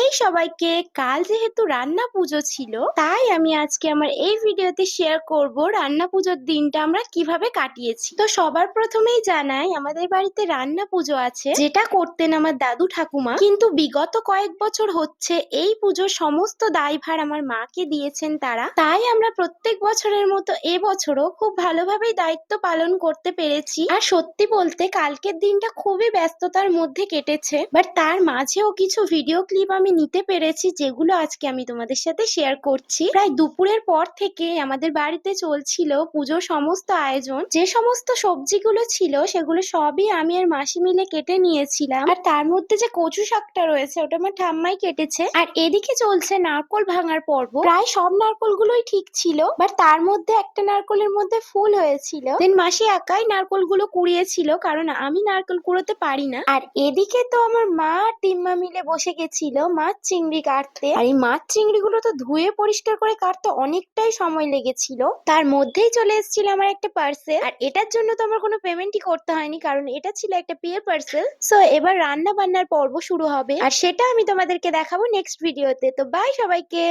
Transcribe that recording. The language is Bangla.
হেই সবাইকে, কাল যেহেতু রান্না পুজো ছিল তাই আমি আজকে আমার এই ভিডিওতে শেয়ার করব রান্না পুজোর দিনটা আমরা কিভাবে কাটিয়েছি। তো সবার প্রথমেই জানাই আমাদের বাড়িতে রান্না পুজো আছে, যেটা করতেন আমার দাদু ঠাকুমা, কিন্তু বিগত কয়েক বছর হচ্ছে এই পুজোর সমস্ত দায়ভার আমার মাকে দিয়েছেন তারা। তাই আমরা প্রত্যেক বছরের মতো এবছরও খুব ভালোভাবেই দায়িত্ব পালন করতে পেরেছি। আর সত্যি বলতে কালকের দিনটা খুবই ব্যস্ততার মধ্যে কেটেছে, বাট তার মাঝেও কিছু ভিডিও ক্লিপ আমি নিতে পেরেছি, যেগুলো আজকে আমি তোমাদের সাথে শেয়ার করছি। প্রায় দুপুরের পর থেকে আমাদের বাড়িতে চলছিল পুজোর সমস্ত আয়োজন। যে সমস্ত সবজিগুলো ছিল সেগুলো সবই আমি আর মাসি মিলে কেটে নিয়েছিলাম। আর তার মধ্যে যে কচু শাকটা রয়েছে ওটা আমার ঠাম্মাই কেটেছে। আর এদিকে চলছে নারকোল ভাঙার পর্ব। প্রায় সব নারকোল গুলোই ঠিক ছিল, বাট তার মধ্যে একটা নারকোলের মধ্যে ফুল হয়েছিল। দেন মাসি একাই নারকোল গুলো কুড়িয়েছিল, কারণ আমি নারকেল কুড়োতে পারি না। আর এদিকে তো আমার মা আর টিম্মা মিলে বসে গেছিল মাছ চিংড়ি কাটতে। আর এই মাছ চিংড়ি গুলো তো ধুয়ে পরিষ্কার করে কাটতে অনেকটাই সময় লেগেছিল। তার মধ্যেই চলে এসেছিল আমার একটা পার্সেল। আর এটার জন্য তো আমার কোনো পেমেন্টই করতে হয়নি, কারণ এটা ছিল একটা পেয়ে পার্সেল। সো এবার রান্না বান্নার পর্ব শুরু হবে, আর সেটা আমি তোমাদেরকে দেখাবো নেক্সট ভিডিওতে। তো বাই সবাইকে।